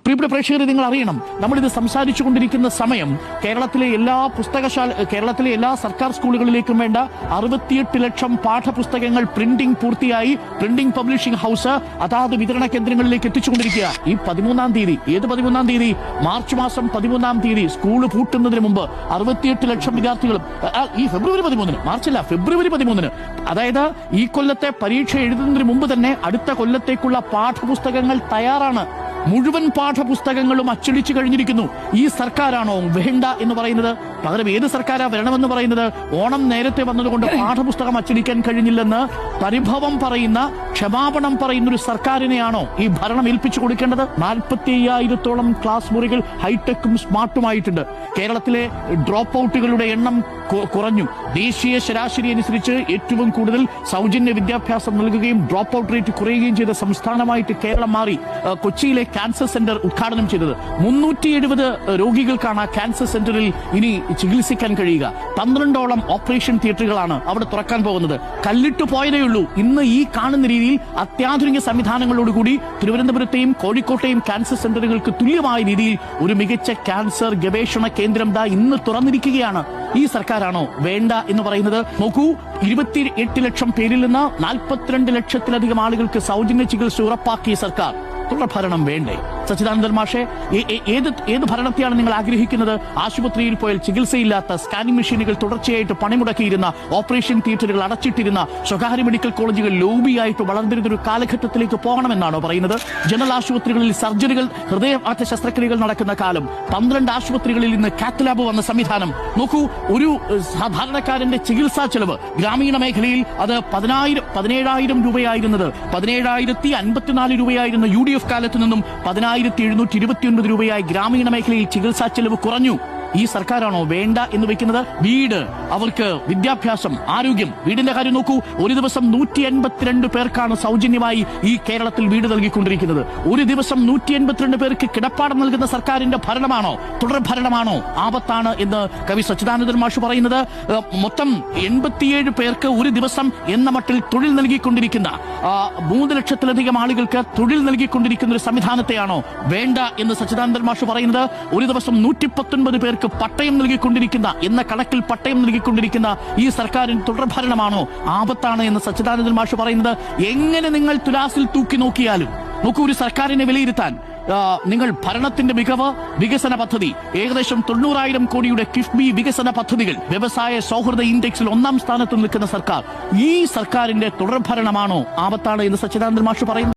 പ്രിയപ്പെട്ട പ്രേക്ഷകരെ, നിങ്ങൾ അറിയണം, നമ്മളിത് സംസാരിച്ചു കൊണ്ടിരിക്കുന്ന സമയം കേരളത്തിലെ എല്ലാ സർക്കാർ സ്കൂളുകളിലേക്കും വേണ്ട 68 ലക്ഷം പാഠപുസ്തകങ്ങൾ പ്രിന്റിംഗ് പൂർത്തിയായി പ്രിന്റിംഗ് പബ്ലിഷിംഗ് ഹൗസ് അതാത് വിതരണ കേന്ദ്രങ്ങളിലേക്ക് എത്തിച്ചുകൊണ്ടിരിക്കുക. ഈ 13-ാം തീയതി, ഏത് 13-ാം തീയതി? മാർച്ച് മാസം 13-ാം തീയതി സ്കൂൾ പൂട്ടുന്നതിന് മുമ്പ് 68 ലക്ഷം വിദ്യാർത്ഥികളും ഈ ഫെബ്രുവരി 13-ന്, മാർച്ചല്ല, ഫെബ്രുവരി 13-ന്, അതായത് ഈ കൊല്ലത്തെ പരീക്ഷ എഴുതുന്നതിന് മുമ്പ് തന്നെ അടുത്ത കൊല്ലത്തേക്കുള്ള പാഠപുസ്തകങ്ങൾ തയ്യാറാണ്. മുഴുവൻ പാഠപുസ്തകങ്ങളും അച്ചടിച്ചു കഴിഞ്ഞിരിക്കുന്നു. ഈ സർക്കാരാണോ വേണ്ട എന്ന് പറയുന്നത്? പകരം ഏത് സർക്കാരാ വരണമെന്ന് പറയുന്നത്? ഓണം നേരത്തെ വന്നതുകൊണ്ട് പാഠപുസ്തകം അച്ചടിക്കാൻ കഴിഞ്ഞില്ലെന്ന് പരിഭവം പറയുന്ന, ക്ഷമാപണം പറയുന്ന ഒരു സർക്കാരിനെയാണോ ഈ ഭരണം ഏൽപ്പിച്ചു കൊടുക്കേണ്ടത്? 45,000-ഓളം ക്ലാസ് മുറികൾ ഹൈടെക്കും സ്മാർട്ടുമായിട്ടുണ്ട്. കേരളത്തിലെ ഡ്രോപ്പ് ഔട്ടുകളുടെ എണ്ണം കുറഞ്ഞു. ദേശീയ ശരാശരി അനുസരിച്ച് ഏറ്റവും കൂടുതൽ സൗജന്യ വിദ്യാഭ്യാസം നൽകുകയും ഡ്രോപ്പ് ഔട്ട് റേറ്റ് കുറയുകയും ചെയ്ത സംസ്ഥാനമായിട്ട് കേരളം മാറി. കൊച്ചിയിലെ ക്യാൻസർ സെന്റർ ഉദ്ഘാടനം ചെയ്തത് 370 രോഗികൾക്കാണ് ആ ക്യാൻസർ സെന്ററിൽ ഇനി ചികിത്സിക്കാൻ കഴിയുക. 12ഓളം ഓപ്പറേഷൻ തിയേറ്ററുകളാണ് അവിടെ തുറക്കാൻ പോകുന്നത്. കല്ലിട്ടു പോയതേയുള്ളൂ. ഇന്ന് ഈ കാണുന്ന രീതിയിൽ അത്യാധുനിക സംവിധാനങ്ങളോടുകൂടി തിരുവനന്തപുരത്തെയും കോഴിക്കോട്ടെയും ക്യാൻസർ സെന്ററുകൾക്ക് തുല്യമായ രീതിയിൽ ഒരു മികച്ച ക്യാൻസർ ഗവേഷണ കേന്ദ്രം ഇന്ന് തുറന്നിരിക്കുകയാണ്. ഈ സർക്കാരാണോ വേണ്ട എന്ന് പറയുന്നത്? നോക്കൂ, 28 ലക്ഷം പേരിൽ നിന്ന് 42 ലക്ഷത്തിലധികം ആളുകൾക്ക് സൗജന്യ ചികിത്സ ഉറപ്പാക്കിയ സർക്കാർ തുടർഭരണം വേണ്ടേ? സച്ചിദാനന്ദൻ മാഷെ, ഏത് ഭരണത്തെയാണ് നിങ്ങൾ ആഗ്രഹിക്കുന്നത്? ആശുപത്രിയിൽ പോയാൽ ചികിത്സയില്ലാത്ത, സ്കാനിംഗ് മെഷീനുകൾ തുടർച്ചയായിട്ട് പണിമുടക്കിയിരുന്ന, ഓപ്പറേഷൻ തിയേറ്ററുകൾ അടച്ചിട്ടിരുന്ന, സ്വകാര്യ മെഡിക്കൽ കോളേജുകൾ ലോബിയായിട്ട് വളർന്നിരുന്ന ഒരു കാലഘട്ടത്തിലേക്ക് പോകണമെന്നാണോ പറയുന്നത്? ജനറൽ ആശുപത്രികളിൽ സർജറികൾ, ഹൃദയമാറ്റ ശസ്ത്രക്രിയകൾ നടക്കുന്ന കാലം, 12 ആശുപത്രികളിൽ ഇന്ന് കാത്ത് ലാബ് വന്ന സംവിധാനം. നോക്കൂ, ഒരു സാധാരണക്കാരന്റെ ചികിത്സാ ചെലവ് ഗ്രാമീണ മേഖലയിൽ അത് 17,000 രൂപയായിരുന്നത് 17,054 രൂപയായിരുന്ന UDF കാലത്ത് നിന്നും 10,729 രൂപയായി ഗ്രാമീണ മേഖലയിൽ ചികിത്സാ ചെലവ് കുറഞ്ഞു. ഈ സർക്കാരാണോ വേണ്ട എന്ന് വെക്കുന്നത്? വീട്, അവർക്ക് വിദ്യാഭ്യാസം, ആരോഗ്യം. വീടിന്റെ കാര്യം നോക്കൂ, ഒരു ദിവസം 182 പേർക്കാണ് സൗജന്യമായി ഈ കേരളത്തിൽ വീട് നൽകിക്കൊണ്ടിരിക്കുന്നത്. ഒരു ദിവസം 182 പേർക്ക് കിടപ്പാടം നൽകുന്ന സർക്കാരിന്റെ ഭരണമാണോ, തുടർ ഭരണമാണോ ആപത്താണ് എന്ന് കവി സച്ചിദാനന്ദൻ മാഷ് പറയുന്നത്? മൊത്തം 87 പേർക്ക് ഒരു ദിവസം എന്ന മട്ടിൽ തൊഴിൽ നൽകിക്കൊണ്ടിരിക്കുന്ന, 3 ലക്ഷത്തിലധികം ആളുകൾക്ക് തൊഴിൽ നൽകിക്കൊണ്ടിരിക്കുന്ന ഒരു സംവിധാനത്തെയാണോ വേണ്ട എന്ന് സച്ചിദാനന്ദൻ മാഷ് പറയുന്നത്? ഒരു ദിവസം 119 പേർക്ക് പട്ടയം നൽകിക്കൊണ്ടിരിക്കുന്ന, എന്ന കണക്കിൽ പട്ടയം നൽകിക്കൊണ്ടിരിക്കുന്ന ഈ സർക്കാരിന് തുടർഭരണമാണോ ആപത്താണ് എന്ന് സച്ചിദാനന്ദൻ മാഷ് പറയുന്നത്? എങ്ങനെ നിങ്ങൾ തുലാസിൽ തൂക്കി നോക്കിയാലും നോക്കൂ, ഒരു സർക്കാരിനെ വിലയിരുത്താൻ നിങ്ങൾ ഭരണത്തിന്റെ മികവ്, വികസന പദ്ധതി, ഏകദേശം 90,000 കോടിയുടെ കിഫ്ബി വികസന പദ്ധതികൾ, വ്യവസായ സൗഹൃദ ഇൻഡെക്സിൽ 1ാം സ്ഥാനത്ത് നിൽക്കുന്ന സർക്കാർ, ഈ സർക്കാരിന്റെ തുടർഭരണമാണോ ആപത്താണ് എന്ന് സച്ചിദാനന്ദൻ മാഷ് പറയുന്നത്?